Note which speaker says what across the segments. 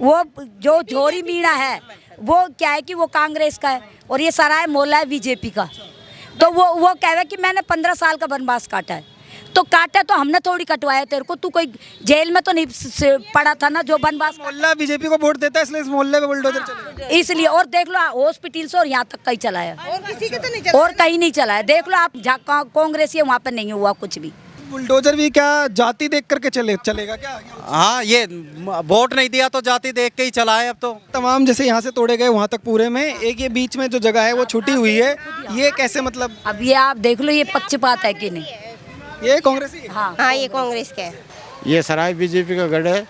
Speaker 1: वो जो झोरी मीणा है वो क्या है कि वो कांग्रेस का है और ये सराय मोहल्ला है बीजेपी का। तो वो कह रहा है कि मैंने 15 साल का वनवास काटा है। तो काटा तो हमने थोड़ी कटवाया तेरे को, तू कोई जेल में तो नहीं पड़ा था ना जो वनवास।
Speaker 2: मोहल्ला बीजेपी को वोट देता है इसलिए इस मोहल्ले में बुलडोजर चलेगा।
Speaker 1: इसलिए और देख लो हॉस्पिटल से और यहाँ तक कहीं चला है
Speaker 3: और किसी के तो नहीं चला।
Speaker 1: और कहीं नहीं चला है। देख लो आप जहाँ कांग्रेस है वहाँ पे नहीं हुआ कुछ भी।
Speaker 2: बुलडोजर भी क्या जाति देख करके चलेगा क्या?
Speaker 4: हाँ, ये वोट नहीं दिया तो जाति देख के ही चला है अब तो।
Speaker 2: तमाम जैसे यहाँ से तोड़े गए वहाँ तक पूरे में, एक ये बीच में जो जगह है वो छुटी हुई है, ये कैसे मतलब?
Speaker 1: अब ये आप देख लो ये पक्षपात है कि नहीं।
Speaker 2: ये कांग्रेस ही है?
Speaker 3: हाँ, ये कांग्रेस का है।
Speaker 5: ये सराय बीजेपी का गढ़ है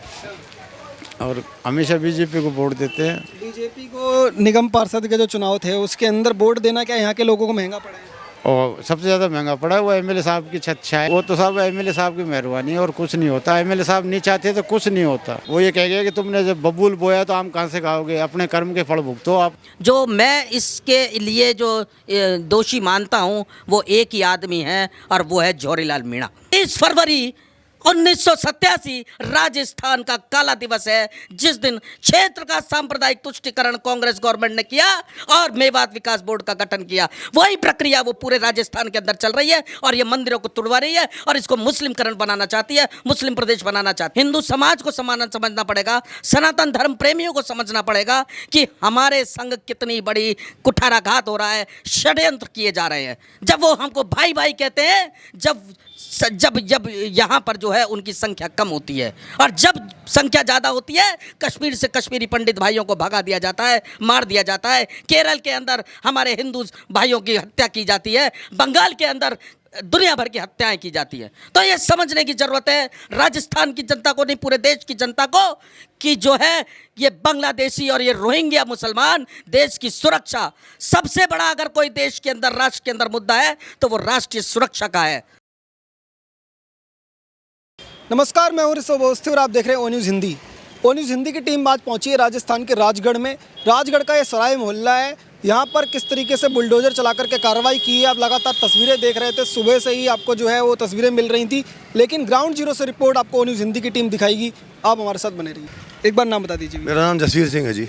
Speaker 5: और हमेशा बीजेपी को वोट देते हैं।
Speaker 2: बीजेपी को निगम पार्षद के जो चुनाव थे उसके अंदर वोट देना क्या यहाँ के लोगों को महंगा पड़ा है?
Speaker 5: और सबसे ज़्यादा महंगा पड़ा है वो एमएलए साहब की छच्छा है। वो तो सब एमएलए साहब की मेहरबानी है और कुछ नहीं होता। एमएलए साहब नहीं चाहते तो कुछ नहीं होता। वो ये कह गया कि तुमने जब बबूल बोया तो आम कहाँ से खाओगे, अपने कर्म के फल भुगतो आप।
Speaker 6: जो मैं इसके लिए जो दोषी मानता हूं वो एक ही आदमी है और वो है जवाहरलाल मीणा। 30 फरवरी 1987 राजस्थान का काला दिवस है, जिस दिन क्षेत्र का सांप्रदायिक तुष्टिकरण कांग्रेस गवर्नमेंट ने किया और मेवात विकास बोर्ड का गठन किया। वही प्रक्रिया वो पूरे राजस्थान के अंदर चल रही है और ये मंदिरों को तुड़वा रही है और इसको मुस्लिमकरण बनाना चाहती है, मुस्लिम प्रदेश बनाना चाहती है। हिंदू समाज को समझना पड़ेगा, सनातन धर्म प्रेमियों को समझना पड़ेगा कि हमारे संग कितनी बड़ी कुठाराघात हो रहा है, षड्यंत्र किए जा रहे हैं। जब वो हमको भाई भाई कहते हैं, जब यहाँ पर जो है उनकी संख्या कम होती है और जब संख्या ज़्यादा होती है कश्मीर से कश्मीरी पंडित भाइयों को भगा दिया जाता है, मार दिया जाता है। केरल के अंदर हमारे हिंदू भाइयों की हत्या की जाती है, बंगाल के अंदर दुनिया भर की हत्याएं की जाती है। तो ये समझने की ज़रूरत है राजस्थान की जनता को, नहीं पूरे देश की जनता को, कि जो है ये बांग्लादेशी और ये रोहिंग्या मुसलमान देश की सुरक्षा सबसे बड़ा, अगर कोई देश के अंदर राष्ट्र के अंदर मुद्दा है तो वो राष्ट्रीय सुरक्षा का है।
Speaker 2: नमस्कार, मैं हूं ऋषभ अवस्थी और आप देख रहे हैं ओ न्यूज़ हिंदी। ओ न्यूज़ हिंदी की टीम आज पहुंची है राजस्थान के राजगढ़ में। राजगढ़ का ये सराय मोहल्ला है, यहाँ पर किस तरीके से बुलडोजर चला करके कार्रवाई की है। आप लगातार तस्वीरें देख रहे थे, सुबह से ही आपको जो है वो तस्वीरें मिल रही थी, लेकिन ग्राउंड जीरो से रिपोर्ट आपको ओ न्यूज़ हिंदी की टीम दिखाएगी। आप हमारे साथ बने रहिए। एक बार नाम बता दीजिए।
Speaker 7: मेरा नाम जसवीर सिंह है जी।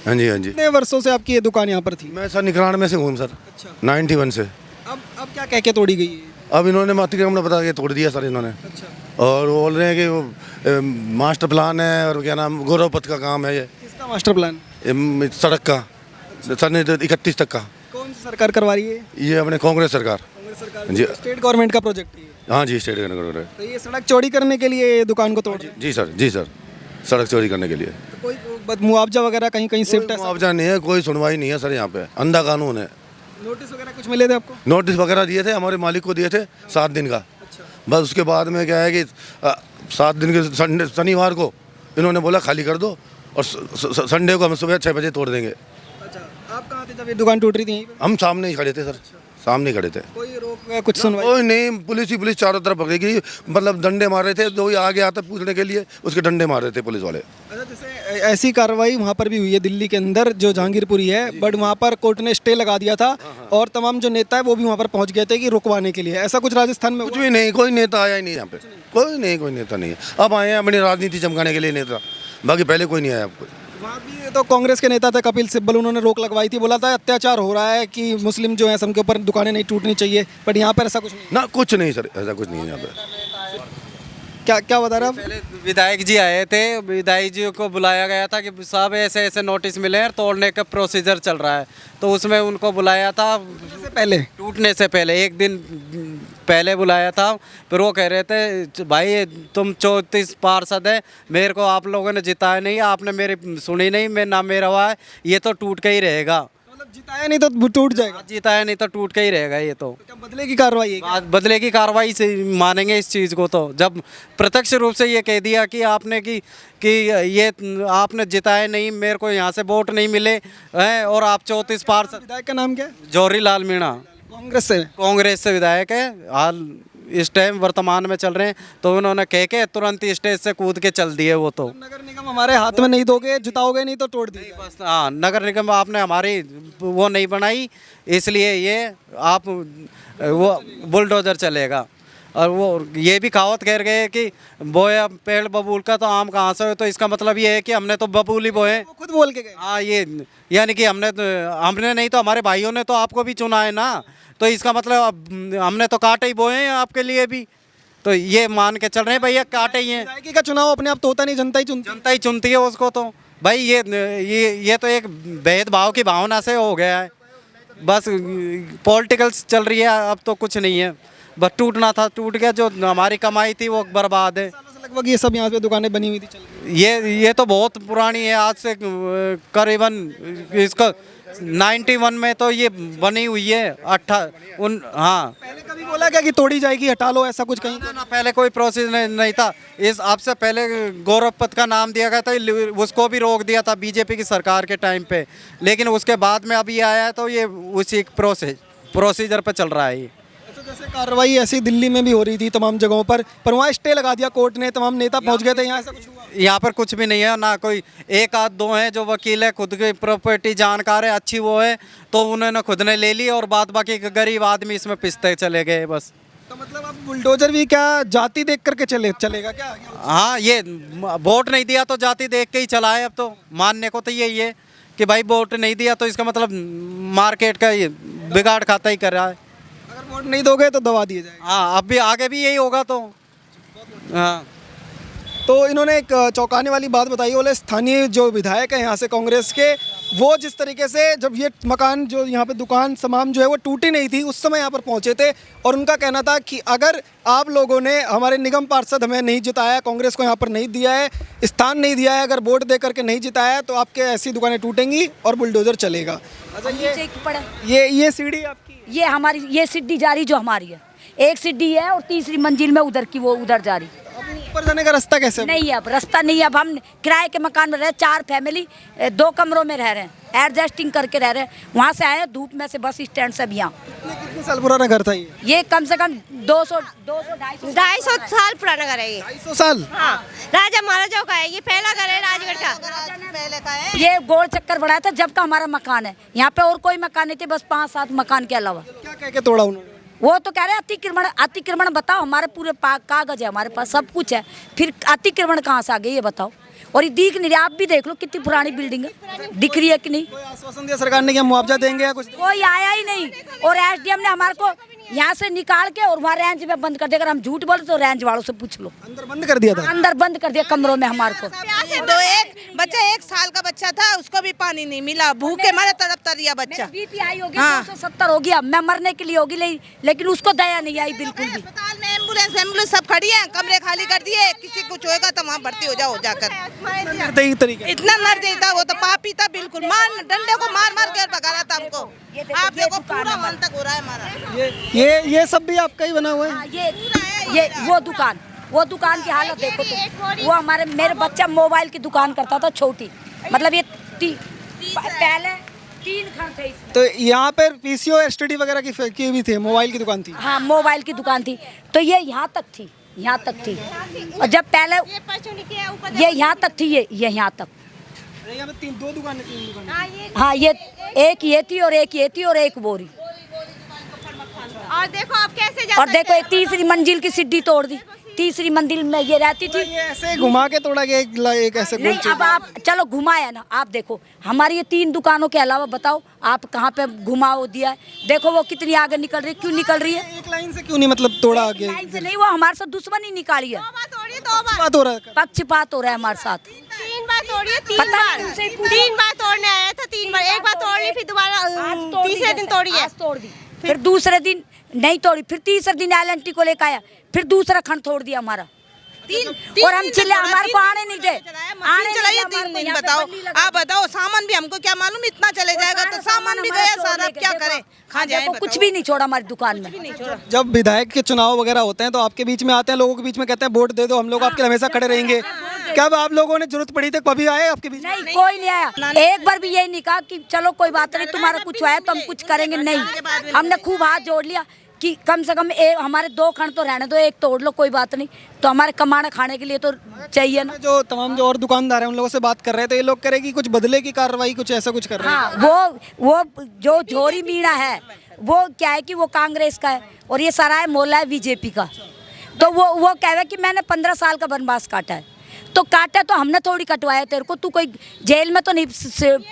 Speaker 7: हाँ जी, हाँ जी।
Speaker 2: कितने वर्षों से आपकी ये दुकान यहाँ पर थी?
Speaker 7: मैं सर 91 से हूँ सर।
Speaker 2: अच्छा।
Speaker 7: 91 से।
Speaker 2: अब क्या कह के तोड़ी गई है?
Speaker 7: अब इन्होंने मातृ ने बता के तोड़ दिया सर इन्होंने।
Speaker 2: अच्छा।
Speaker 7: और वो बोल रहे हैं कि वो मास्टर प्लान है और क्या नाम गौरव पथ का काम है। ये
Speaker 2: किसका मास्टर प्लान?
Speaker 7: सड़क का सन 31 तक का।
Speaker 2: कौन सी सरकार करवा रही है?
Speaker 7: ये अपने कांग्रेस सरकार जी।
Speaker 2: स्टेट गवर्नमेंट का प्रोजेक्ट है।
Speaker 7: हाँ जी, स्टेट गवर्नमेंट।
Speaker 2: तो ये सड़क चौड़ी करने के लिए दुकान को तोड़?
Speaker 7: जी सर, जी सर, सड़क चोरी करने के लिए।
Speaker 2: तो कोई मुआवजा वगैरह कहीं शिफ्ट है?
Speaker 7: मुआवजा नहीं है, कोई सुनवाई नहीं है सर यहाँ पे, अंधा कानून है।
Speaker 2: नोटिस वगैरह कुछ मिले थे आपको?
Speaker 7: नोटिस वगैरह दिए थे, हमारे मालिक को दिए थे 7 दिन का।
Speaker 2: अच्छा।
Speaker 7: बस उसके बाद में क्या है कि 7 दिन के शनिवार को इन्होंने बोला खाली कर दो और संडे को हम सुबह 6 बजे तोड़ देंगे।
Speaker 2: अच्छा, आप कहाँ थे जब ये दुकान टूट रही थी?
Speaker 7: हम सामने ही खड़े थे सर, सामने ही खड़े थे।
Speaker 2: कोई रोक कुछ सुनवाई?
Speaker 7: कोई नहीं, पुलिस ही पुलिस चारों तरफ भगेगी, मतलब डंडे मार रहे थे। जो आगे आता पूछने के लिए उसके डंडे मार रहे थे पुलिस वाले।
Speaker 2: अच्छा, जैसे ऐसी कार्रवाई वहाँ पर भी हुई है दिल्ली के अंदर जो जहांगीरपुरी है, बट वहाँ पर कोर्ट ने स्टे लगा दिया था और तमाम जो नेता है वो भी वहाँ पर पहुँच गए थे कि रुकवाने के लिए। ऐसा कुछ राजस्थान में
Speaker 7: कुछ भी नहीं, कोई नेता आया ही नहीं यहाँ पे, कोई नेता नहीं है। अब आए हैं अपनी राजनीति चमकाने के लिए नेता, बाकी पहले कोई नहीं आया आपको।
Speaker 2: वहाँ भी तो कांग्रेस के नेता थे कपिल सिब्बल, उन्होंने रोक लगवाई थी, बोला था अत्याचार हो रहा है कि मुस्लिम जो है सबके ऊपर दुकानें नहीं टूटनी चाहिए, बट यहाँ पर ऐसा कुछ नहीं
Speaker 7: ना, कुछ नहीं सर, ऐसा कुछ नहीं है यहाँ पे।
Speaker 2: क्या बता रहे आप?
Speaker 4: पहले विधायक जी आए थे, विधायक जी को बुलाया गया था कि साहब ऐसे ऐसे नोटिस मिले हैं, तोड़ने का प्रोसीजर चल रहा है, तो उसमें उनको बुलाया था टूटने से पहले 1 दिन पहले बुलाया था। फिर वो कह रहे थे भाई तुम 34 पार्षद है, मेरे को आप लोगों ने जिताया नहीं, आपने मेरी सुनी नहीं, मैं ना मेरा हुआ है, ये तो टूट के ही रहेगा।
Speaker 2: मतलब जिताया नहीं तो टूट जाएगा?
Speaker 4: जिताया नहीं तो टूट के ही रहेगा ये तो।
Speaker 2: क्या बदले की कार्रवाई है?
Speaker 4: बदले की कार्रवाई से मानेंगे इस चीज़ को। तो जब प्रत्यक्ष रूप से ये कह दिया कि आपने कि ये आपने जिताया नहीं, मेरे को यहाँ से वोट नहीं मिले हैं और आप 34 पार्षद।
Speaker 2: विधायक का नाम क्या है?
Speaker 4: जवाहरलाल मीणा,
Speaker 2: कांग्रेस से
Speaker 4: विधायक है, हाल इस टाइम वर्तमान में चल रहे हैं। तो उन्होंने कह के तुरंत स्टेज से कूद के चल दिए वो। तो
Speaker 2: नगर निगम हमारे हाथ में नहीं दोगे, जिताओगे नहीं तो तोड़ दिए
Speaker 4: बस। हाँ, नगर निगम आपने हमारी वो नहीं बनाई, इसलिए ये आप वो बुलडोजर चलेगा। और वो ये भी कहावत कह गए कि बोया पेड़ बबूल का तो आम कहाँ से हो, तो इसका मतलब ये है कि हमने तो बबूल ही बोए।
Speaker 2: वो खुद बोल के गए।
Speaker 4: हाँ, ये यानी कि हमने नहीं तो हमारे भाइयों ने तो आपको भी चुना है ना, तो इसका मतलब हमने तो कांटे ही बोए हैं आपके लिए भी, तो ये मान के चल रहे हैं भैया कांटे ही हैं।
Speaker 2: विधायकी का चुनाव अपने आप तो होता नहीं, जनता ही चुनती है।
Speaker 4: जनता ही चुनती है उसको, तो भाई ये तो एक भेदभाव की भावना से हो गया है, बस पॉलिटिकल्स चल रही है, अब तो कुछ नहीं है, बस टूटना था टूट गया, जो हमारी कमाई थी वो बर्बाद है।
Speaker 2: सालों से लगभग ये सब यहाँ पे दुकानें बनी हुई थी, चल रही
Speaker 4: ये तो बहुत पुरानी है, आज से करीबन इसका 91 में तो ये बनी हुई है। हाँ,
Speaker 2: पहले कभी बोला क्या कि तोड़ी जाएगी, हटा लो, ऐसा कुछ कहीं?
Speaker 4: ना पहले कोई प्रोसेस नहीं था। इस आपसे पहले गौरव पथ का नाम दिया गया था, उसको भी रोक दिया था बीजेपी की सरकार के टाइम पे, लेकिन उसके बाद में अभी आया है तो ये उसी प्रोसीजर पे चल रहा है ये।
Speaker 2: अच्छा, जैसे कार्रवाई ऐसी दिल्ली में भी हो रही थी तमाम जगहों पर वहाँ स्टे लगा दिया कोर्ट ने, तमाम नेता पहुंच गए थे, यहाँ ऐसा कुछ हुआ?
Speaker 4: यहाँ पर कुछ भी नहीं है ना, कोई एक आध दो हैं जो वकील है, खुद की प्रॉपर्टी जानकार है, अच्छी वो है, तो उन्होंने खुद ने ले ली और बाद बाकी गरीब आदमी इसमें पिसते चले गए बस।
Speaker 2: तो मतलब अब बुलडोजर भी क्या जाति देख करके चलेगा क्या?
Speaker 4: हाँ, ये वोट नहीं दिया तो जाति देख के ही चला है, अब तो मानने को तो यही है कि भाई वोट नहीं दिया तो इसका मतलब मार्केट का ये बिगाड़ खाता ही कर रहा है।
Speaker 2: अगर वोट नहीं दोगे तो दबा दिए जाएगा।
Speaker 4: हाँ, अब भी आगे भी यही होगा तो। हाँ,
Speaker 2: तो इन्होंने एक चौंकाने वाली बात बताई, बोले स्थानीय जो विधायक है यहाँ से कांग्रेस के, वो जिस तरीके से जब ये मकान जो यहाँ पे दुकान तमाम जो है वो टूटी नहीं थी उस समय यहाँ पर पहुँचे थे, और उनका कहना था कि अगर आप लोगों ने हमारे निगम पार्षद हमें नहीं जिताया, कांग्रेस को यहाँ पर नहीं दिया है, स्थान नहीं दिया है, अगर वोट दे करके नहीं जिताया है तो आपके ऐसी दुकानें टूटेंगी और बुलडोजर चलेगा। अच्छा, ये सीढ़ी आपकी,
Speaker 1: ये हमारी, ये सीढ़ी जा रही जो हमारी है, एक सीढ़ी है और तीसरी मंजिल में उधर की वो उधर जा रही।
Speaker 2: ऊपर जाने का रास्ता कैसे?
Speaker 1: नहीं है, अब रास्ता नहीं है। अब हम किराए के मकान में रहे, 4 फैमिली 2 कमरों में रह रहे हैं, एडजस्टिंग करके रह रहे हैं। वहाँ से आए धूप में से, बस स्टैंड से भी यहाँ।
Speaker 2: कितने साल पुराना घर था
Speaker 1: ये कम से कम 200-250
Speaker 3: साल पुराना घर है ये।
Speaker 2: 250 साल?
Speaker 3: हाँ, राजा महाराजाओं का है ये, पहला घर है राजगढ़ का, पहले का है।
Speaker 1: ये गोल चक्कर बनाया था जब का हमारा मकान है। यहाँ पे और कोई मकान नहीं थे, बस 5-7 मकान के अलावा।
Speaker 2: क्या कह के तोड़ा उन्होंने?
Speaker 1: वो तो कह रहे हैं अतिक्रमण बताओ, हमारे पूरे कागज है, हमारे पास सब कुछ है, फिर अतिक्रमण कहाँ से आ गई ये बताओ। और ये दिख नहीं रहा, आप भी देख लो कितनी पुरानी बिल्डिंग है, दिख रही है कि नहीं?
Speaker 2: कोई आश्वासन दिया सरकार ने कि हम मुआवजा देंगे या कुछ?
Speaker 1: कोई आया ही नहीं, और एसडीएम ने हमारे को यहाँ से निकाल के और वहाँ रेंज में बंद कर दिया। अगर हम झूठ बोले तो रेंज वालों से पूछ लो,
Speaker 2: अंदर बंद कर दिया था?
Speaker 1: अंदर बंद कर दिया कमरों में हमारे को।
Speaker 3: एक बच्चा 1 साल का बच्चा था, उसको भी पानी नहीं मिला, भूखे मारे तड़पता दिया बच्चा।
Speaker 1: बीपी हाई हो गया, 270 हो गया, मैं मरने के लिए होगी, लेकिन उसको दया नहीं आई बिल्कुल भी।
Speaker 3: अस्पताल में एम्बुलेंस सब खड़ी है, कमरे खाली कर दिए, किसी कुछ होएगा तो वहाँ भर्ती हो जाओ जाकर। इतना निर्दयी था वो, तो पापी था बिल्कुल, डंडे को मार मार कर भगा रहा था हमको। आप देखो पूरा मन तक हो रहा है हमारा।
Speaker 2: ये सब भी आपका ही बना हुआ है?
Speaker 1: हाँ, ये वो दुकान की हालत देखो तो। वो मेरे बच्चा मोबाइल की दुकान करता था छोटी, मतलब ये पहले 3 घर थे इसमें।
Speaker 2: तो यहाँ पर पीसीओ एसटीडी वगैरह की भी थी, मोबाइल की दुकान थी?
Speaker 1: हाँ, मोबाइल की दुकान थी, तो ये यहाँ तक थी, यहाँ तक थी। और जब पहले ये यहाँ तक थी, ये यहाँ तक।
Speaker 2: यहाँ पे 2 दुकानें।
Speaker 1: हाँ, ये एक ये थी और एक ये थी और एक बोरी।
Speaker 3: और देखो आप कैसे जा
Speaker 1: और देखो ये तीसरी मंजिल की सीढ़ी तोड़ दी, तीसरी मंजिल में ये रहती थी।
Speaker 2: ये ऐसे घुमा के तोड़ा गया एक ऐसे गोल
Speaker 1: नहीं, अब आप चलो घुमाया ना, आप देखो हमारी ये 3 दुकानों के अलावा बताओ आप कहाँ पे घुमाओ दिया है। देखो वो कितनी आगे निकल रही है, क्यों निकल रही है?
Speaker 2: एक लाइन से क्यों नहीं, मतलब तोड़ा आगे?
Speaker 1: लाइन से नहीं, वो हमारे साथ दुश्मनी निकाली है,
Speaker 2: बात हो रहा है।
Speaker 1: पक्षपात हो रहा है हमारे साथ।
Speaker 3: 3 बार तोड़िए, 3
Speaker 1: पता
Speaker 3: बार
Speaker 1: नहीं, उनसे ही पूछो।
Speaker 3: 3 बार तोड़ने आया था, 3 बार, एक बार तोड़ ली, फिर दोबारा तीसरे दिन तोड़ी है।
Speaker 1: आज तोड़ दी, फिर दूसरे दिन नहीं तोड़ी, फिर तीसरे दिन एलएनटी को लेकर आया, फिर दूसरा खंड तोड़ दिया हमारा। और हम चिल्ले, हमारे को आने नहीं दे, आने
Speaker 3: चलाइए 3 दिन। बताओ आप, बताओ सामान भी हमको क्या मालूम इतना चले जाएगा, तो सामान भी गया सारा, अब क्या करें, खा जाए।
Speaker 1: कुछ भी नहीं छोड़ा हमारी दुकान में।
Speaker 2: जब विधायक के चुनाव वगैरह होते हैं तो आपके बीच में आते हैं, लोगों के बीच में कहते हैं वोट दे दो, हम लोग आपके हमेशा खड़े रहेंगे। कब आप लोगों ने जरूरत पड़ी थी, कभी आए आपके बीच?
Speaker 1: नहीं, कोई नहीं आया। एक बार भी यही नहीं कहा कि चलो कोई बात नहीं, तुम्हारा कुछ आया तो हम कुछ करेंगे, नहीं। हमने खूब हाथ जोड़ लिया कि कम से कम हमारे 2 खंड तो रहने दो, एक तोड़ लो, कोई बात नहीं, तो हमारे कमाने खाने के लिए तो चाहिए ना।
Speaker 2: जो तमाम जो और दुकानदार हैं उन लोगों से बात कर रहे थे, ये लोग कह रहे कि कुछ बदले की कार्रवाई, कुछ ऐसा कुछ कर रहे हैं।
Speaker 1: हाँ, वो जो झोरी मीणा है वो क्या है कि वो कांग्रेस का है और ये सराय मोहल्ला है बीजेपी का। तो वो कह रहा कि मैंने 15 साल का वनवास काटा है। तो काटा तो हमने थोड़ी कटवाया तेरे को, तू कोई जेल में तो नहीं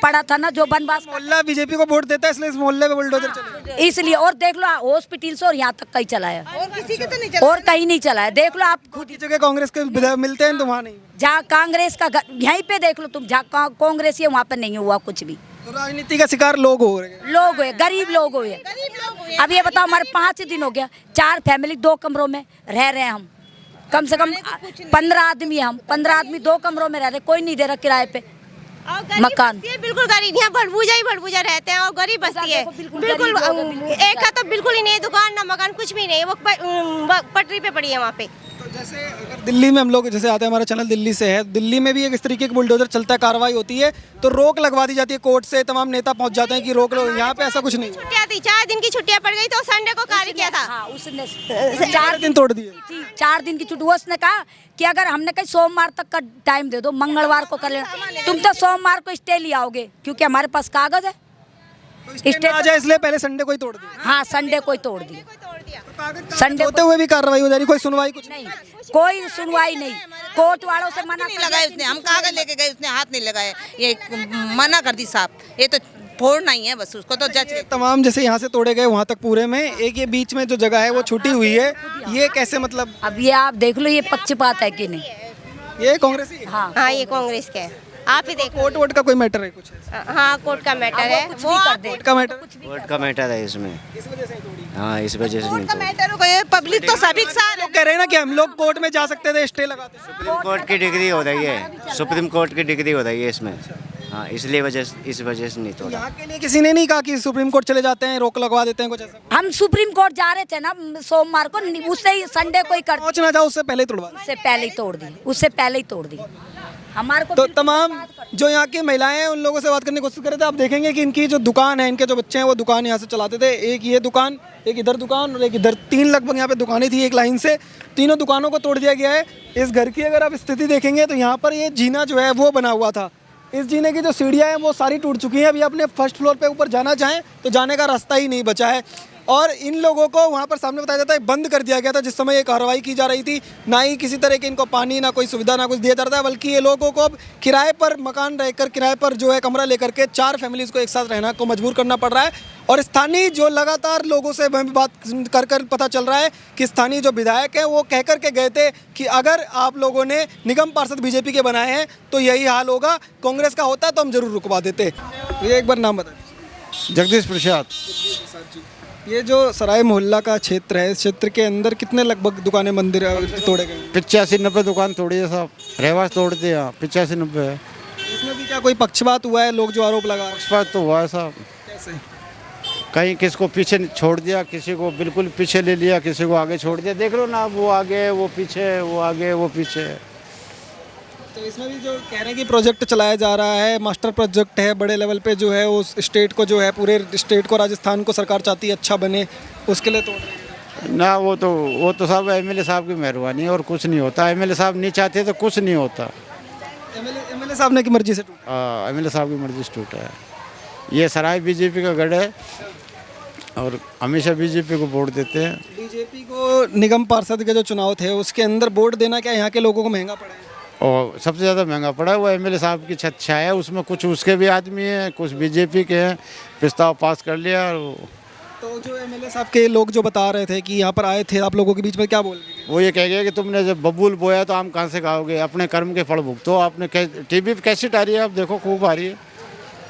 Speaker 1: पड़ा था ना जो वनवास।
Speaker 2: मोहल्ला बीजेपी को वोट देता है इसलिए इस मोहल्ले में बुलडोजर चलेगा।
Speaker 1: इसलिए, और देख लो हॉस्पिटल से और यहाँ तक कहीं चलाया,
Speaker 3: और किसी के तो नहीं चला।
Speaker 1: और कहीं नहीं चलाया। देख लो आप खुद
Speaker 2: की जगह कांग्रेस के विधायक मिलते हैं तो वहाँ नहीं।
Speaker 1: जहाँ कांग्रेस का यहीं पे देख लो तुम, जहाँ कांग्रेस है वहाँ पे नहीं हुआ कुछ भी।
Speaker 2: तो राजनीति का शिकार लोग हो रहे हैं।
Speaker 1: लोग हुए, गरीब लोग हुए। अब ये बताओ, हमारे 5 दिन हो गया, 4 फैमिली 2 कमरों में रह रहे हैं हम। कम से कम 15 आदमी, हम 15 आदमी 2 कमरों में रह रहे, कोई नहीं दे रहा किराए पे मकान।
Speaker 8: बिल्कुल गरीब, यहाँ भड़बूजा रहते हैं और गरीब बस्ती है बिल्कुल। एक का तो बिल्कुल ही नहीं, दुकान ना मकान कुछ भी नहीं, वो पटरी पे पड़ी है वहाँ पे।
Speaker 2: तो जैसे अगर दिल्ली में हम लोग जैसे आते हैं, हमारा चैनल दिल्ली से है, दिल्ली में भी एक इस तरीके का बुलडोजर चलता है, कार्रवाई होती है तो रोक लगवा दी जाती है कोर्ट से, तमाम नेता पहुंच जाते हैं कि रोक लो। यहाँ पे ऐसा कुछ नहीं।
Speaker 8: छुट्टियाँ थी, 4 दिन की छुट्टियाँ पड़ गई तो संडे को कार्य किया था।
Speaker 1: हाँ, उसने
Speaker 2: 4 दिन तोड़ दिए।
Speaker 1: 4 दिन की छुट्टी। उसने कहा कि अगर हमने कहीं सोमवार तक का टाइम दे दो, मंगलवार को कर लेना, तुम तो सोमवार को स्टे ले आओगे क्योंकि हमारे पास कागज है।
Speaker 2: स्टे आ जाए इसलिए पहले संडे को ही तोड़ दिया।
Speaker 1: हाँ, संडे को ही तोड़ दिया। संडे
Speaker 2: होते हुए भी कार्रवाई हो जा रही, कोई सुनवाई कुछ
Speaker 1: नहीं, कोई सुनवाई नहीं। कोर्ट वालों से मना
Speaker 3: नहीं लगाए उसने, हम कागज लेके गए, उसने हाथ नहीं लगाए, ये मना कर दी साहब, ये तो फोड़ना ही है बस उसको। तो जज
Speaker 2: तमाम जैसे यहाँ से तोड़े गए वहाँ तक पूरे में, एक ये बीच में जो जगह है वो छुटी हुई है, ये कैसे मतलब?
Speaker 1: अब ये आप देख लो, ये पक्षपात है कि नहीं।
Speaker 2: ये कांग्रेस ही है?
Speaker 8: हाँ, ये कांग्रेस के है, आप ही देखो।
Speaker 2: कोर्ट वोट का कोई मैटर है कुछ?
Speaker 8: हाँ, कोर्ट का मैटर है, वो
Speaker 2: कोर्ट का मैटर,
Speaker 9: कोर्ट का मैटर है इसमें।
Speaker 2: इस वजह से ही तोड़ी।
Speaker 9: हाँ, इस वजह से नहीं
Speaker 3: का
Speaker 9: तोड़ी।
Speaker 3: मैटर हो गया, पब्लिक तो सभी साल
Speaker 2: लोग कह रहे हैं ना कि हम लोग कोर्ट में जा सकते थे, स्टे लगाते।
Speaker 9: सुप्रीम कोर्ट की डिग्री हो रही है, सुप्रीम कोर्ट की डिग्री हो रही है इसमें। हाँ, इसलिए इस वजह से नहीं तोड़ा।
Speaker 2: यहाँ के लिए किसी ने नहीं कहा कि सुप्रीम कोर्ट चले जाते हैं, रोक लगवा देते हैं कुछ ऐसा?
Speaker 1: हम सुप्रीम कोर्ट जा रहे थे ना सोमवार को, उससे ही संडे को ही कर,
Speaker 2: पहुँच ना जाओ उससे पहले ही तोड़वा।
Speaker 1: उससे पहले ही तोड़ दिए, उससे पहले ही तोड़ दिए हमारे को।
Speaker 2: तो तमाम जो यहाँ की महिलाएं हैं उन लोगों से बात करने की कोशिश कर रहे थे। आप देखेंगे कि इनकी जो दुकान है, इनके जो बच्चे हैं वो दुकान यहाँ से चलाते थे। एक ये दुकान, एक इधर दुकान और एक इधर, 3 लगभग यहाँ पे दुकानें थी एक लाइन से। तीनों दुकानों को तोड़ दिया गया है। इस घर की अगर आप स्थिति देखेंगे तो यहाँ पर ये जीना जो है वो बना हुआ था। इस जीने की जो सीढ़ियाँ हैं वो सारी टूट चुकी हैं। अभी अपने फर्स्ट फ्लोर पे ऊपर जाना चाहें तो जाने का रास्ता ही नहीं बचा है। और इन लोगों को वहाँ पर सामने बताया जाता है बंद कर दिया गया था जिस समय ये कार्रवाई की जा रही थी। ना ही किसी तरह के इनको पानी, ना कोई सुविधा, ना कुछ दिया जा रहा था, बल्कि ये लोगों को अब किराए पर मकान रहकर, किराए पर जो है कमरा लेकर के 4 फैमिलीज़ को एक साथ रहना को मजबूर करना पड़ रहा है। और स्थानीय जो लगातार लोगों से बात कर पता चल रहा है कि स्थानीय जो विधायक हैं वो कह कर के गए थे कि अगर आप लोगों ने निगम पार्षद बीजेपी के बनाए हैं तो यही हाल होगा, कांग्रेस का होता तो हम जरूर रुकवा देते। ये एक बार नाम बताइए।
Speaker 5: जगदीश प्रसाद।
Speaker 2: ये जो सराय मोहल्ला का क्षेत्र है, इस क्षेत्र के अंदर कितने लगभग दुकानें, मंदिर तोड़े गए?
Speaker 5: 85-90 दुकान तोड़ी है साहब, रहवास तोड़ते हैं। 85-90 है।
Speaker 2: इसमें भी क्या कोई पक्षपात हुआ है? लोग जो आरोप लगा रहे हैं,
Speaker 5: पक्षपात तो हुआ है साहब।
Speaker 2: कैसे?
Speaker 5: कहीं किसको पीछे छोड़ दिया, किसी को बिल्कुल पीछे ले लिया, किसी को आगे छोड़ दिया। देख लो ना, वो आगे वो पीछे, वो आगे वो पीछे।
Speaker 2: तो इसमें भी जो कह रहे हैं कि प्रोजेक्ट चलाया जा रहा है, मास्टर प्रोजेक्ट है, बड़े लेवल पे जो है उस स्टेट को, जो है पूरे स्टेट को, राजस्थान को सरकार चाहती है अच्छा बने, उसके लिए तोड़ रहे हैं।
Speaker 5: ना, वो तो साहब एमएलए साहब की मेहरबानी है और कुछ नहीं होता। एमएलए साहब नहीं चाहते तो कुछ नहीं होता।
Speaker 2: एमएलए साहब ने की मर्जी से टूटा?
Speaker 5: हाँ, एमएलए साहब की मर्जी से टूटा है। ये सराय बीजेपी का गढ़ है और हमेशा बीजेपी को वोट देते हैं।
Speaker 2: बीजेपी को निगम पार्षद के जो चुनाव थे उसके अंदर वोट देना क्या यहाँ के लोगों को महंगा पड़ा है?
Speaker 5: और सबसे ज़्यादा महंगा पड़ा है वो एमएलए साहब की छत छाया है। उसमें कुछ उसके भी आदमी हैं, कुछ बीजेपी के हैं। प्रस्ताव पास कर लिया। और
Speaker 2: तो जो एमएलए साहब के लोग जो बता रहे थे कि यहाँ पर आए थे आप लोगों के बीच में, क्या बोल रहे थे?
Speaker 5: वो ये कह गया कि तुमने जब बबूल बोया तो आम कहाँ से खाओगे, अपने कर्म के फल भुगतो। आपने टीवी पे कैसेट आ रही है, आप देखो, खूब आ रही है।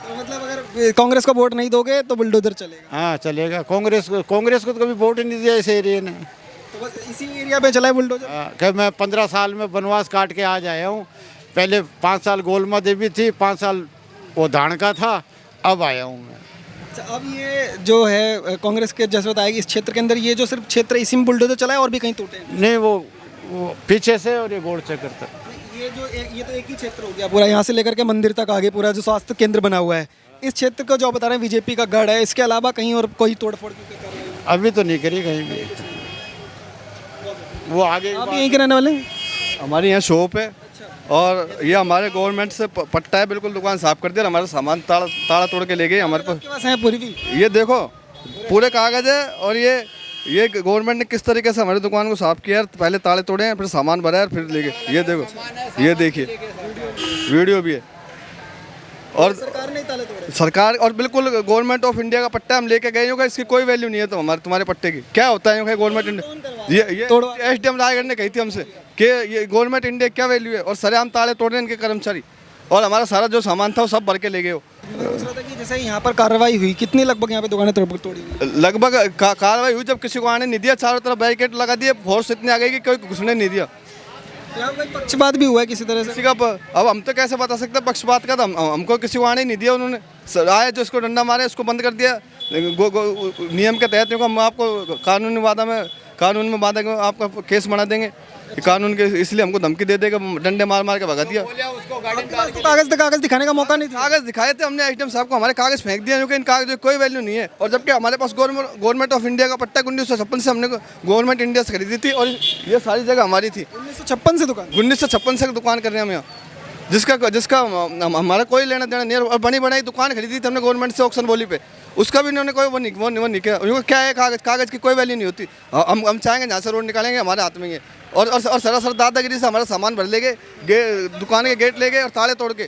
Speaker 2: तो मतलब अगर कांग्रेस को वोट नहीं दोगे तो बुलडोजर चलेगा?
Speaker 5: हाँ, चलेगा। कांग्रेस को तो कभी वोट ही नहीं दिया इस एरिया ने।
Speaker 2: तो बस इसी एरिया पे चला है बुलडोजर?
Speaker 5: कि मैं 15 साल में वनवास काट के आज आया हूँ। पहले 5 साल गोलमा देवी थी, 5 साल वो धानका था, अब आया हूँ मैं।
Speaker 2: अच्छा, अब ये जो है कांग्रेस के जैसे बताया कि इस क्षेत्र के अंदर ये जो सिर्फ क्षेत्र इसी में बुलडोजर चला है और भी कहीं टूटे हैं?
Speaker 5: नहीं, वो पीछे से और ये गोड़ चक्कर तक।
Speaker 2: ये तो एक ही क्षेत्र हो गया पूरा, यहाँ से लेकर के मंदिर तक आगे पूरा जो स्वास्थ्य केंद्र बना हुआ है। इस क्षेत्र को जो बता रहे हैं बीजेपी का गढ़ है, इसके अलावा कहीं और कोई तोड़फोड़ कर रहे हैं?
Speaker 5: अभी तो नहीं करी कहीं भी। वो आगे
Speaker 2: आप यहीं के रहने वाले हैं?
Speaker 10: हमारी यहाँ शॉप है और ये हमारे गवर्नमेंट से पट्टा है, बिल्कुल दुकान साफ कर दिया। हमारा सामान ताला तोड़ के ले गए हमारे पास।
Speaker 2: आपके पास है पूरी भी?
Speaker 10: ये देखो पूरे कागज है और ये ये गवर्नमेंट ने किस तरीके से हमारी दुकान को साफ किया है, पहले ताले तोड़े हैं, फिर सामान भरा है, फिर लेके ये देखो, ये देखिए वीडियो भी है। और
Speaker 2: सरकार ने ताले तोड़े।
Speaker 10: सरकार और बिल्कुल गवर्नमेंट ऑफ इंडिया का पट्टा हम लेके गए, इसकी कोई वैल्यू नहीं है। तो हमारे तुम्हारे पट्टे की क्या होता है गवर्नमेंट इंडिया, ये SDM रायगढ़ ने कही थी हमसे कि ये गवर्नमेंट इंडिया क्या वैल्यू है, और सरेआम ताले तोड़ रहे हैं इनके कर्मचारी, और हमारा सारा जो सामान था वो सब भर के ले गए हो।
Speaker 2: मैं पूछ रहा था कि जैसे यहाँ पर कार्रवाई हुई, कितनी लगभग यहाँ पे दुकानें तोड़ी गई?
Speaker 10: लगभग कार्रवाई हुई जब किसी को आने नहीं दिया, चारों तरफ बैरिकेड लगा दिए, फोर्स इतनी आ गई कि कोई घुसने नहीं दिया।
Speaker 2: यहाँ कोई पक्षपात भी हुआ है किसी तरह से?
Speaker 10: किसी का अब हम तो कैसे बता सकते हैं पक्षपात का, तो हमको किसी को आने ही नहीं दिया उन्होंने। आए जो इसको डंडा मारे उसको बंद कर दिया, नियम के तहत हम आपको कानून में बाधा आपका केस बना देंगे, कानून के, इसलिए हमको धमकी दे देगा, डंडे मार मार के भगा दिया।
Speaker 2: कागज दिखाने का मौका नहीं था।
Speaker 10: कागज दिखाए थे हमने SDM साहब को, हमारे कागज फेंक दिए क्योंकि इन कागज की कोई वैल्यू नहीं है। और जबकि हमारे पास गवर्नमेंट ऑफ इंडिया का पट्टा 1956 से हमने गवर्नमेंट इंडिया से खरीदी थी, और ये सारी जगह हमारी थी।
Speaker 2: 1956 से दुकान?
Speaker 10: 1956 से दुकान कर रहे हैं हम यहाँ, जिसका हमारा कोई लेना देना नहीं है। और बनी बनाई दुकान खरीदी थी हमने गवर्नमेंट से ऑक्शन बोली पे, उसका भी इन्होंने कोई वो नहीं किया। क्या है, कागज की कोई वैल्यू नहीं होती। हम चाहेंगे जहाँ से रोड निकालेंगे हमारे हाथ में ही है। और सरासर दादागिरी से हमारा सामान भर ले गए, दुकान के गेट ले गए और ताले तोड़ के।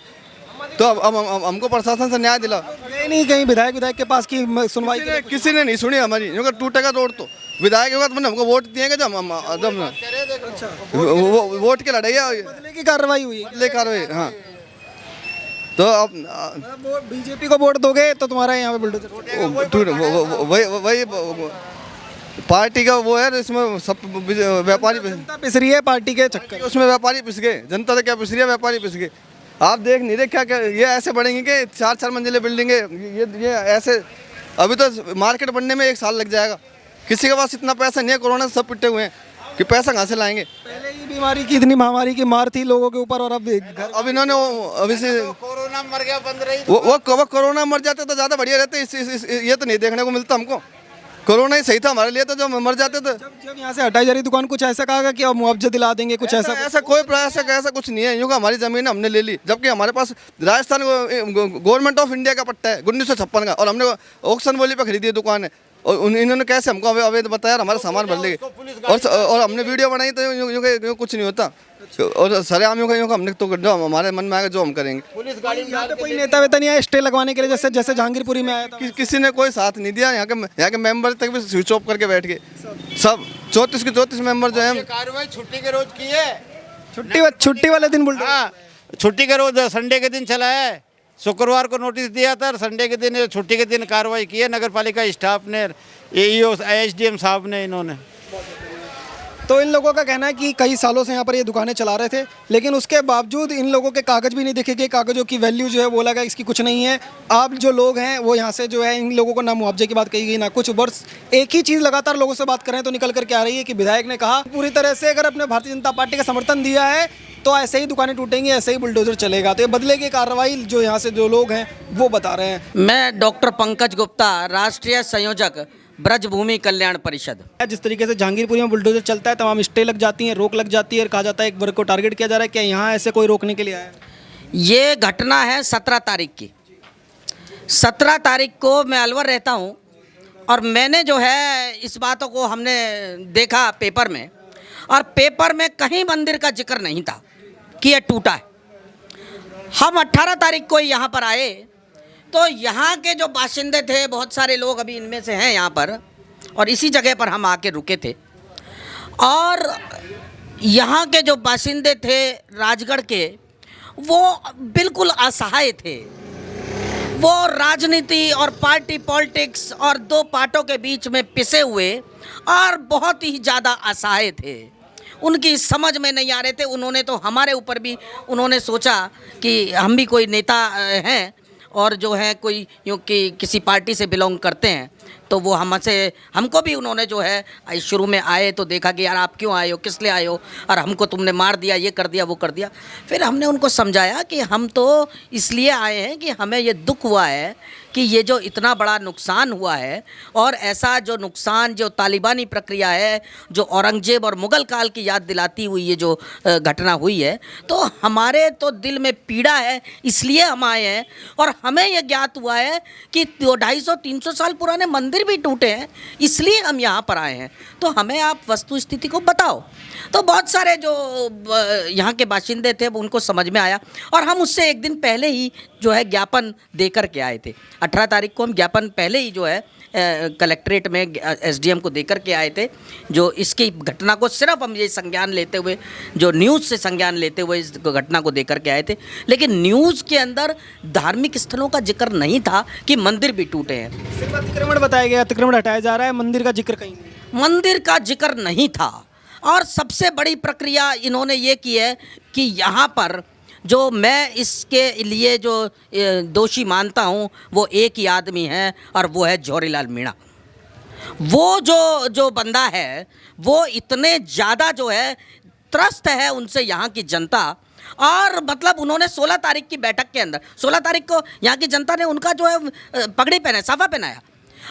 Speaker 10: तो अब हमको प्रशासन से न्याय दिला
Speaker 2: नहीं कहीं विधायक के पास की सुनवाई
Speaker 10: किसी ने नहीं सुनी हमारी, क्योंकि टूटेगा रोड तो विधायक के बाद मैंने हमको वोट दिए जब वोट के लड़ाई
Speaker 2: बदले की कार्रवाई हुई,
Speaker 10: बदले कार्रवाई। हाँ, तो अब
Speaker 2: बीजेपी को वोट दोगे तो तुम्हारा यहाँ पे बुलडोजर
Speaker 10: वही पार्टी का वो है, इसमें सब व्यापारी
Speaker 2: पिस रही है पार्टी के चक्कर,
Speaker 10: उसमें व्यापारी पिस गए। जनता तो क्या पिस रही है, व्यापारी पिस गए। आप देख नहीं रहे क्या ये ऐसे बढ़ेंगे कि 4-4 मंजिले बिल्डिंगे, ये ऐसे। अभी तो मार्केट बनने में 1 साल लग जाएगा। किसी के पास इतना पैसा नहीं है, कोरोना से सब पिटे हुए हैं कि पैसा कहाँ से लाएंगे।
Speaker 2: पहले ही बीमारी की इतनी महामारी की मार थी लोगों के ऊपर, और अब
Speaker 10: इन्होंने अभी से
Speaker 5: कोरोना मर गया, बंद रही।
Speaker 10: वो कोरोना मर जाते तो ज़्यादा बढ़िया रहते। ये तो नहीं देखने को मिलता हमको। कोरोना ही सही था हमारे लिए, तो जब मर जाते थे।
Speaker 2: जब यहाँ से हटाई जा रही दुकान, कुछ ऐसा कहा कि अब मुआवजा दिला देंगे, कुछ ऐसा
Speaker 10: कोई प्रयास ऐसा कुछ नहीं है। यूँ हमारी ज़मीन हमने ले ली, जबकि हमारे पास राजस्थान गवर्नमेंट ऑफ इंडिया का पट्टा है 1956 का, और हमने ऑक्शन बोली पर खरीदी दुकान है। और इन्होंने कैसे हमको अवैध बताया, हमारा सामान भर लेंगे। और हमने वीडियो बनाई तो यूँ कुछ नहीं होता। और सरेआम यूँ हमने तो जो हमारे मन में आएगा जो हम करेंगे।
Speaker 2: पुलिस गाड़ी यहाँ पे कोई नेता वेता नहीं आया स्टे लगवाने के लिए, जैसे जहांगीरपुरी में आया था?
Speaker 10: किसी ने कोई साथ नहीं दिया। यहाँ के मेंबर तक भी स्विच ऑफ करके बैठ गए सब। 34 के 34 मेंबर जो है।
Speaker 5: कार्रवाई छुट्टी के रोज की है,
Speaker 2: छुट्टी वाले दिन बुलडोजर,
Speaker 5: छुट्टी के रोज संडे के दिन चला है। शुक्रवार को नोटिस दिया था, संडे के दिन, छुट्टी के दिन कार्रवाई की है नगर पालिका स्टाफ ने, AEO SDM साहब ने। इन्होंने
Speaker 2: तो इन लोगों का कहना है कि कई सालों से यहाँ पर ये दुकानें चला रहे थे, लेकिन उसके बावजूद इन लोगों के कागज भी नहीं देखे गए, कागजों की वैल्यू जो है वो लगा इसकी कुछ नहीं है। आप जो लोग हैं वो यहाँ से जो है, इन लोगों को ना मुआवजे की बात कही गई ना कुछ। वर्ष एक ही चीज़ लगातार लोगों से बात करें तो निकल कर के आ रही है कि विधायक ने कहा पूरी तरह से अगर अपने भारतीय जनता पार्टी का समर्थन दिया है तो ऐसे ही दुकानें टूटेंगी, ऐसे ही बुलडोजर चलेगा। तो ये बदले की कार्रवाई जो यहाँ से जो लोग हैं वो बता रहे हैं।
Speaker 6: मैं डॉक्टर पंकज गुप्ता, राष्ट्रीय संयोजक ब्रजभूमि कल्याण परिषद।
Speaker 2: जिस तरीके से जहांगीरपुरी में बुलडोजर चलता है, तमाम स्टे लग जाती हैं, रोक लग जाती है, और कहा जाता है एक वर्ग को टारगेट किया जा रहा है। क्या यहाँ ऐसे कोई रोकने के लिए आया है?
Speaker 6: ये घटना है 17 तारीख की। 17 तारीख को मैं अलवर रहता हूँ, और मैंने जो है इस बातों को हमने देखा पेपर में, और पेपर में कहीं मंदिर का जिक्र नहीं था कि यह टूटा है। हम 18 तारीख को यहाँ पर आए तो यहाँ के जो बाशिंदे थे, बहुत सारे लोग अभी इनमें से हैं यहाँ पर, और इसी जगह पर हम आके रुके थे। और यहाँ के जो बाशिंदे थे राजगढ़ के, वो बिल्कुल असहाय थे। वो राजनीति और पार्टी पॉलिटिक्स और 2 पार्टों के बीच में पिसे हुए और बहुत ही ज़्यादा असहाय थे। उनकी समझ में नहीं आ रहे थे। उन्होंने तो हमारे ऊपर भी उन्होंने सोचा कि हम भी कोई नेता हैं और जो है कोई यूँ कि किसी पार्टी से बिलोंग करते हैं, तो वो हमको भी उन्होंने जो है शुरू में आए तो देखा कि यार आप क्यों आए हो, किस लिए आए हो, और हमको तुमने मार दिया, ये कर दिया, वो कर दिया। फिर हमने उनको समझाया कि हम तो इसलिए आए हैं कि हमें ये दुख हुआ है कि ये जो इतना बड़ा नुकसान हुआ है, और ऐसा जो नुकसान जो तालिबानी प्रक्रिया है, जो औरंगजेब और मुग़ल काल की याद दिलाती हुई ये जो घटना हुई है, तो हमारे तो दिल में पीड़ा है, इसलिए हम आए हैं। और हमें ये ज्ञात हुआ है कि 250-300 साल पुराने मंदिर मंदिर भी टूटे हैं, इसलिए हम यहाँ पर आए हैं, तो हमें आप वस्तु स्थिति को बताओ। तो बहुत सारे जो यहाँ के बाशिंदे थे उनको समझ में आया, और हम उससे एक दिन पहले ही जो है ज्ञापन दे कर के आए थे। 18 तारीख को हम ज्ञापन पहले ही जो है कलेक्ट्रेट में एसडीएम को देकर के आए थे, जो इसकी घटना को सिर्फ हम ये संज्ञान लेते हुए, जो न्यूज़ से संज्ञान लेते हुए इस घटना को देकर के आए थे। लेकिन न्यूज़ के अंदर धार्मिक स्थलों का जिक्र नहीं था कि मंदिर भी टूटे हैं।
Speaker 2: सिर्फ अतिक्रमण बताया गया, अतिक्रमण हटाया जा रहा है, मंदिर का जिक्र कहीं नहीं।
Speaker 6: मंदिर का जिक्र नहीं था। और सबसे बड़ी प्रक्रिया इन्होंने ये की है कि यहाँ पर जो मैं इसके लिए जो दोषी मानता हूँ वो एक ही आदमी है, और वो है जौहरीलाल मीणा। वो जो बंदा है वो इतने ज़्यादा जो है त्रस्त है उनसे यहाँ की जनता, और मतलब उन्होंने 16 तारीख की बैठक के अंदर, 16 तारीख को यहाँ की जनता ने उनका जो है पगड़ी पहना, साफा पहनाया,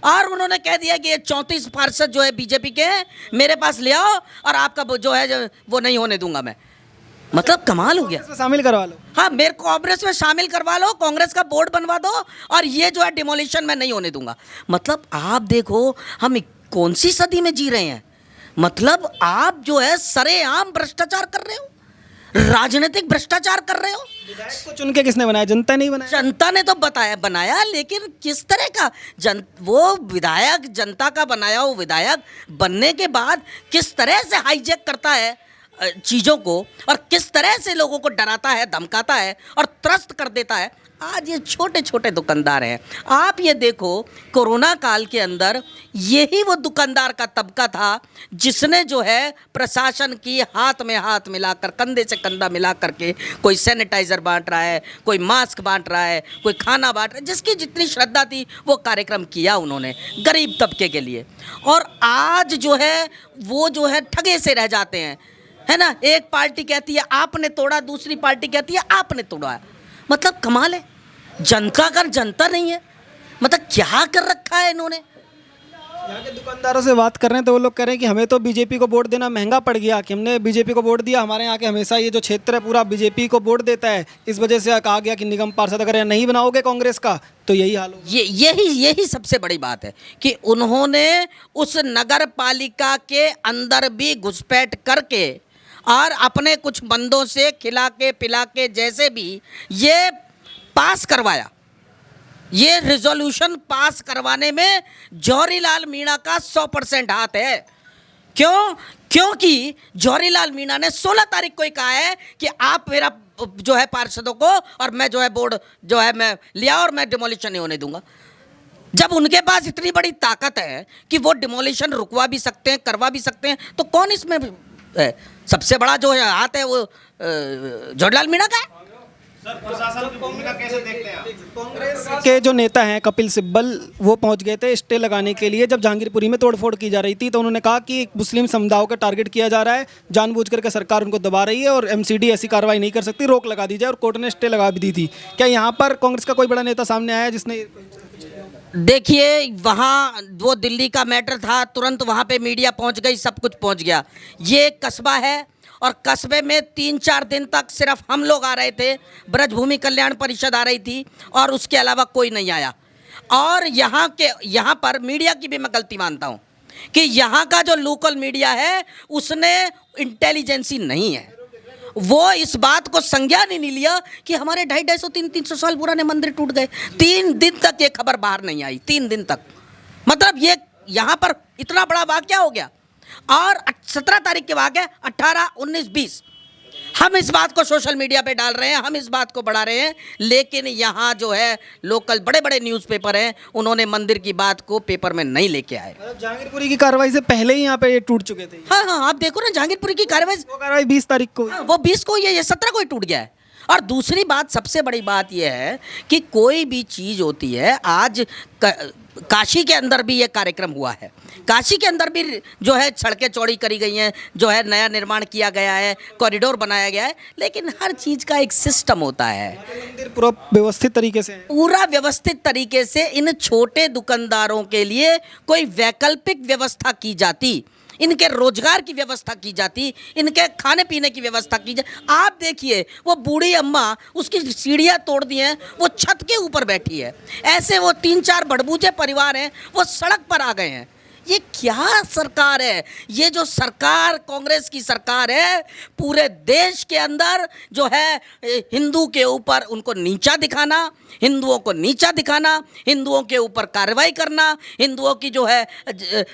Speaker 6: और उन्होंने कह दिया कि ये 34 पार्षद जो है बीजेपी के हैं, मेरे पास ले आओ, और आपका जो है वो नहीं होने दूंगा मैं। मतलब कमाल हो गया।
Speaker 2: शामिल करवा लो।
Speaker 6: हाँ, मेरे को कांग्रेस में शामिल करवा लो, कांग्रेस का बोर्ड बनवा दो, और ये जो है डिमोलिशन मैं नहीं होने दूंगा। मतलब आप देखो हम कौन सी सदी में जी रहे हैं। मतलब आप जो है सरेआम भ्रष्टाचार कर रहे हो, राजनीतिक भ्रष्टाचार कर रहे हो।
Speaker 2: विधायक को चुन के किसने बनाया? जनता नहीं बनाया।
Speaker 6: जनता ने तो बनाया, लेकिन किस तरह का वो विधायक, जनता का बनाया वो विधायक बनने के बाद किस तरह से हाईजैक करता है चीज़ों को, और किस तरह से लोगों को डराता है, धमकाता है और त्रस्त कर देता है। आज ये छोटे छोटे दुकानदार हैं। आप ये देखो, कोरोना काल के अंदर यही वो दुकानदार का तबका था जिसने जो है प्रशासन की हाथ में हाथ मिलाकर, कंधे से कंधा मिला करके, कोई सैनिटाइज़र बांट रहा है, कोई मास्क बांट रहा है, कोई खाना बांट रहा है, जिसकी जितनी श्रद्धा थी वो कार्यक्रम किया उन्होंने गरीब तबके के लिए। और आज जो है वो जो है ठगे से रह जाते हैं, है ना। एक पार्टी कहती है आपने तोड़ा, दूसरी पार्टी कहती है आपने तोड़ा। मतलब कमाल है, जनता का जनता नहीं है। मतलब क्या कर रखा है इन्होंने।
Speaker 2: यहाँ के दुकानदारों से बात कर रहे हैं तो वो लोग कह रहे हैं कि हमें तो बीजेपी को वोट देना महंगा पड़ गया, कि हमने बीजेपी को वोट दिया, हमारे यहाँ के हमेशा ये जो क्षेत्र है पूरा बीजेपी को वोट देता है, इस वजह से कहा गया कि निगम पार्षद अगर नहीं बनाओगे कांग्रेस का तो यही हाल होगा।
Speaker 6: यही सबसे बड़ी बात है कि उन्होंने उस नगर पालिका के अंदर भी घुसपैठ करके और अपने कुछ बंदों से खिला के पिला के जैसे भी ये पास करवाया। ये रिजोल्यूशन पास करवाने में जौहरीलाल मीणा का 100% हाथ है। क्यों? क्योंकि जौहरीलाल मीणा ने 16 तारीख को ही कहा है कि आप मेरा जो है पार्षदों को, और मैं जो है बोर्ड जो है मैं लिया, और मैं डिमोलिशन नहीं होने दूंगा। जब उनके पास इतनी बड़ी ताकत है कि वो डिमोलिशन रुकवा भी सकते हैं, करवा भी सकते हैं, तो कौन इसमें है? सबसे बड़ा जो है हाथ है वो जौहरीलाल मीणा का है।
Speaker 2: कांग्रेस के जो नेता हैं कपिल सिब्बल, वो पहुंच गए थे स्टे लगाने के लिए जब जहांगीरपुरी में तोड़फोड़ की जा रही थी, तो उन्होंने कहा कि मुस्लिम समुदायों का टारगेट किया जा रहा है, जानबूझ करके सरकार उनको दबा रही है, और एमसीडी ऐसी कार्रवाई नहीं कर सकती, रोक लगा दी जाए, और कोर्ट ने स्टे लगा भी दी थी। क्या यहाँ पर कांग्रेस का कोई बड़ा नेता सामने आया जिसने?
Speaker 6: देखिए, वहाँ वो दिल्ली का मैटर था, तुरंत वहाँ पे मीडिया पहुँच गई, सब कुछ पहुँच गया। ये एक कस्बा है, और कस्बे में 3-4 दिन तक सिर्फ हम लोग आ रहे थे, ब्रजभूमि कल्याण परिषद आ रही थी, और उसके अलावा कोई नहीं आया। और यहाँ पर मीडिया की भी मैं गलती मानता हूँ कि यहाँ का जो लोकल मीडिया है उसने इंटेलिजेंसी नहीं है। वो इस बात को संज्ञान ही नहीं लिया कि हमारे 250-300 साल पुराने मंदिर टूट गए। 3 दिन तक ये खबर बाहर नहीं आई, 3 दिन तक। मतलब ये यहाँ पर इतना बड़ा वाकया हो गया। और 17 तारीख के वाकया 18, 19, 20 हम इस बात को सोशल मीडिया पे डाल रहे हैं, हम इस बात को बढ़ा रहे हैं, लेकिन यहाँ जो है लोकल बड़े बड़े न्यूज़पेपर हैं, उन्होंने मंदिर की बात को पेपर में नहीं लेके आए।
Speaker 2: जहांगीरपुरी की कार्रवाई से पहले ही यहाँ पे ये टूट चुके थे।
Speaker 6: हाँ, आप देखो ना, जहांगीरपुरी की कार्रवाई
Speaker 2: 20 तारीख को,
Speaker 6: वो 20 को, ये 17 को ही टूट गया है। और दूसरी बात, सबसे बड़ी बात यह है कि कोई भी चीज़ होती है, आज काशी के अंदर भी ये कार्यक्रम हुआ है, काशी के अंदर भी जो है सड़कें चौड़ी करी गई हैं, जो है नया निर्माण किया गया है, कॉरिडोर बनाया गया है, लेकिन हर चीज़ का एक सिस्टम होता है।
Speaker 2: मंदिर पूरा व्यवस्थित तरीके से,
Speaker 6: पूरा व्यवस्थित तरीके से इन छोटे दुकानदारों के लिए कोई वैकल्पिक व्यवस्था की जाती, इनके रोजगार की व्यवस्था की जाती, इनके खाने पीने की व्यवस्था की जाए। आप देखिए वो बूढ़ी अम्मा, उसकी सीढ़ियाँ तोड़ दी हैं, वो छत के ऊपर बैठी है। ऐसे वो 3-4 बड़बूजे परिवार हैं, वो सड़क पर आ गए हैं। ये क्या सरकार है? ये जो सरकार कांग्रेस की सरकार है, पूरे देश के अंदर जो है हिंदू के ऊपर उनको नीचा दिखाना, हिंदुओं को नीचा दिखाना, हिंदुओं के ऊपर कार्रवाई करना, हिंदुओं की जो है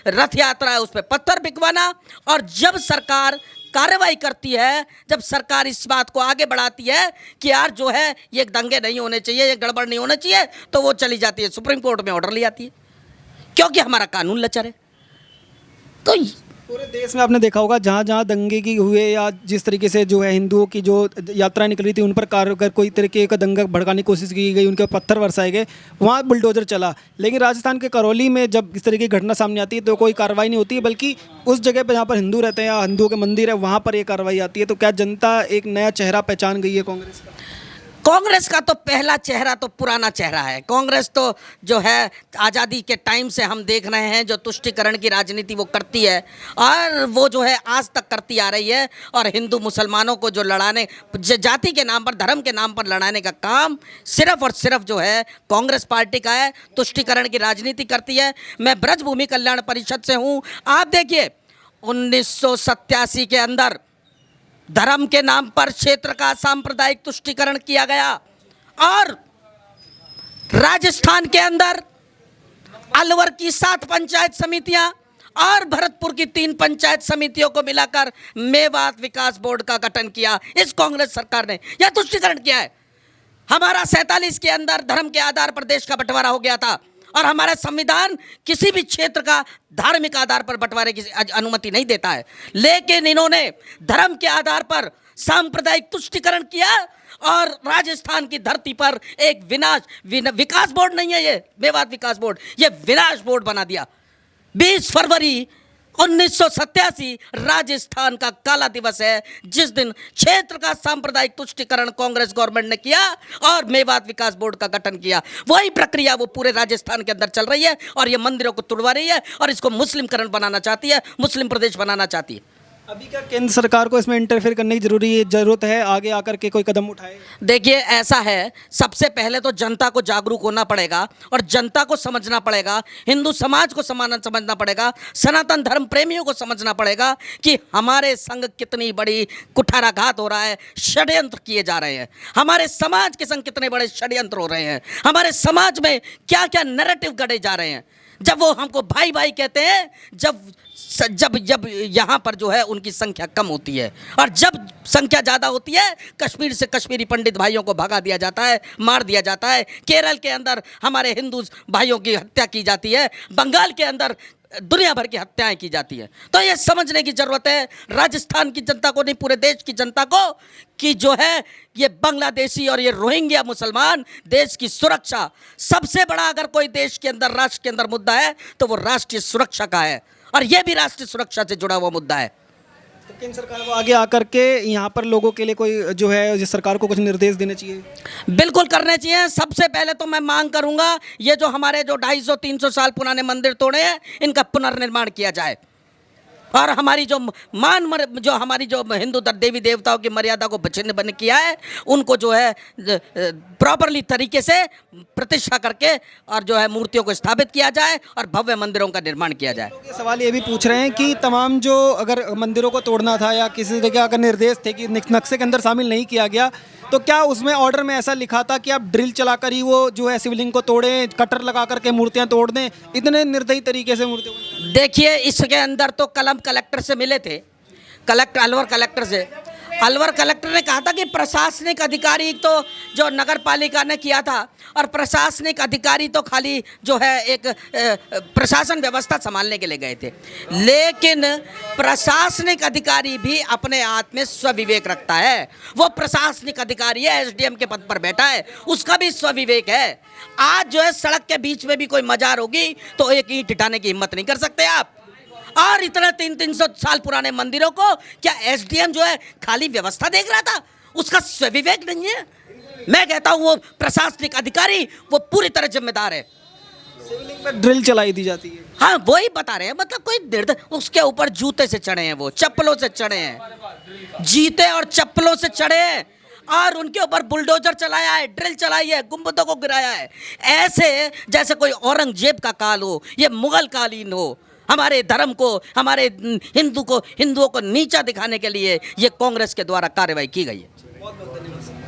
Speaker 6: रथ यात्रा है उस पर पत्थर बिकवाना। और जब सरकार कार्रवाई करती है, जब सरकार इस बात को आगे बढ़ाती है कि यार जो है ये दंगे नहीं होने चाहिए, ये गड़बड़ नहीं होना चाहिए, तो वो चली जाती है सुप्रीम कोर्ट में ऑर्डर ले आती है, क्योंकि हमारा कानून लचर है। तो
Speaker 2: पूरे देश में आपने देखा होगा जहाँ जहाँ दंगे की हुए या जिस तरीके से जो है हिंदुओं की जो यात्रा निकली थी उन पर कोई तरीके का दंगा भड़काने की कोशिश की गई, उनके पत्थर बरसाए गए, वहाँ बुलडोजर चला। लेकिन राजस्थान के करौली में जब इस तरीके की घटना सामने आती है तो कोई कार्रवाई नहीं होती है, बल्कि उस जगह पर जहाँ पर हिंदू रहते हैं या हिंदुओं के मंदिर है वहाँ पर ये कार्रवाई आती है। तो क्या जनता एक नया चेहरा पहचान गई है कांग्रेस का?
Speaker 6: कांग्रेस का तो पहला चेहरा तो पुराना चेहरा है। कांग्रेस तो जो है आज़ादी के टाइम से हम देख रहे हैं जो तुष्टीकरण की राजनीति वो करती है, और वो जो है आज तक करती आ रही है। और हिंदू मुसलमानों को जो लड़ाने, जाति के नाम पर, धर्म के नाम पर लड़ाने का काम सिर्फ और सिर्फ जो है कांग्रेस पार्टी का है, तुष्टीकरण की राजनीति करती है। मैं ब्रजभूमि कल्याण परिषद से हूँ। आप देखिए 1987 के अंदर धर्म के नाम पर क्षेत्र का सांप्रदायिक तुष्टीकरण किया गया, और राजस्थान के अंदर अलवर की 7 पंचायत समितियां और भरतपुर की 3 पंचायत समितियों को मिलाकर मेवात विकास बोर्ड का गठन किया इस कांग्रेस सरकार ने। यह तुष्टीकरण किया है। हमारा 47 के अंदर धर्म के आधार पर देश का बंटवारा हो गया था, और हमारा संविधान किसी भी क्षेत्र का धार्मिक आधार पर बंटवारे की अनुमति नहीं देता है। लेकिन इन्होंने धर्म के आधार पर सांप्रदायिक तुष्टीकरण किया, और राजस्थान की धरती पर एक विकास बोर्ड नहीं है ये मेवात विकास बोर्ड, ये विनाश बोर्ड बना दिया। 20 फरवरी 1987 राजस्थान का काला दिवस है, जिस दिन क्षेत्र का सांप्रदायिक तुष्टीकरण कांग्रेस गवर्नमेंट ने किया और मेवात विकास बोर्ड का गठन किया। वही प्रक्रिया वो पूरे राजस्थान के अंदर चल रही है, और ये मंदिरों को तुड़वा रही है, और इसको मुस्लिमकरण बनाना चाहती है, मुस्लिम प्रदेश बनाना चाहती है।
Speaker 2: अभी क्या केंद्र सरकार को इसमें इंटरफेयर करने की जरूरत है, आगे आकर के कोई कदम उठाए?
Speaker 6: देखिए ऐसा है, सबसे पहले तो जनता को जागरूक होना पड़ेगा, और जनता को समझना पड़ेगा, हिंदू समाज को समझना पड़ेगा, सनातन धर्म प्रेमियों को समझना पड़ेगा कि हमारे संग कितनी बड़ी कुठाराघात हो रहा है, षड्यंत्र किए जा रहे हैं, हमारे समाज के संग कितने बड़े षड्यंत्र हो रहे हैं, हमारे समाज में क्या क्या नैरेटिव गढ़े जा रहे हैं। जब वो हमको भाई भाई कहते हैं, जब यहाँ पर जो है उनकी संख्या कम होती है, और जब संख्या ज़्यादा होती है कश्मीर से कश्मीरी पंडित भाइयों को भगा दिया जाता है, मार दिया जाता है, केरल के अंदर हमारे हिंदू भाइयों की हत्या की जाती है, बंगाल के अंदर दुनिया भर की हत्याएं की जाती हैं। तो ये समझने की ज़रूरत है राजस्थान की जनता को, नहीं पूरे देश की जनता को, कि जो है ये बांग्लादेशी और ये रोहिंग्या मुसलमान देश की सुरक्षा, सबसे बड़ा अगर कोई देश के अंदर, राष्ट्र के अंदर मुद्दा है तो वो राष्ट्रीय सुरक्षा का है, और ये भी राष्ट्रीय सुरक्षा से जुड़ा हुआ मुद्दा है।
Speaker 2: तो केंद्र सरकार को आगे आकर के यहाँ पर लोगों के लिए कोई जो है जिस सरकार को कुछ निर्देश देने चाहिए?
Speaker 6: बिल्कुल करने चाहिए। सबसे पहले तो मैं मांग करूंगा, ये जो हमारे जो 250-300 साल पुराने मंदिर तोड़े हैं इनका पुनर्निर्माण किया जाए, और हमारी जो हमारी जो हिंदू देवी देवताओं की मर्यादा को बन किया है उनको जो है प्रॉपरली तरीके से प्रतिष्ठा करके और जो है मूर्तियों को स्थापित किया जाए और भव्य मंदिरों का निर्माण किया जाए।
Speaker 2: ये सवाल ये भी पूछ रहे हैं कि तमाम जो अगर मंदिरों को तोड़ना था या किसी तरह के अगर निर्देश थे कि नक्शे के अंदर शामिल नहीं किया गया, तो क्या उसमें ऑर्डर में ऐसा लिखा था कि आप ड्रिल चलाकर ही वो जो है शिवलिंग को तोड़ें, कटर लगा करके मूर्तियां तोड़ दें? इतने निर्दयी तरीके से मूर्तियां।
Speaker 6: देखिए इसके अंदर तो कलम कलेक्टर से मिले थे, अलवर कलेक्टर से। अलवर कलेक्टर ने कहा था कि प्रशासनिक अधिकारी तो जो नगर पालिका ने किया था, और प्रशासनिक अधिकारी तो खाली जो है एक प्रशासन व्यवस्था संभालने के लिए गए थे, लेकिन प्रशासनिक अधिकारी भी अपने हाथ में स्वविवेक रखता है। वो प्रशासनिक अधिकारी है, एसडीएम के पद पर बैठा है, उसका भी स्वविवेक है। आज जो है सड़क के बीच में भी कोई मजार होगी तो एक ईंट हटाने की हिम्मत नहीं कर सकते आप, और इतना 300 साल पुराने मंदिरों को क्या एसडीएम जो है खाली व्यवस्था देख रहा था? उसका स्वविवेक नहीं है। मैं कहता हूं वो प्रशासनिक अधिकारी वो पूरी तरह जिम्मेदार है।
Speaker 2: ड्रिल चलाई दी जाती है।
Speaker 6: हाँ वही बता रहे हैं, मतलब कोई उसके ऊपर जूते से चढ़े हैं, वो चप्पलों से चढ़े हैं, जीते और चप्पलों से चढ़े हैं और उनके ऊपर बुलडोजर चलाया है, ड्रिल चलाई है, गुंबदों को गिराया है, ऐसे जैसे कोई औरंगजेब का काल हो, ये मुगल कालीन हो। हमारे धर्म को, हमारे हिंदुओं को नीचा दिखाने के लिए ये कांग्रेस के द्वारा कार्रवाई की गई है।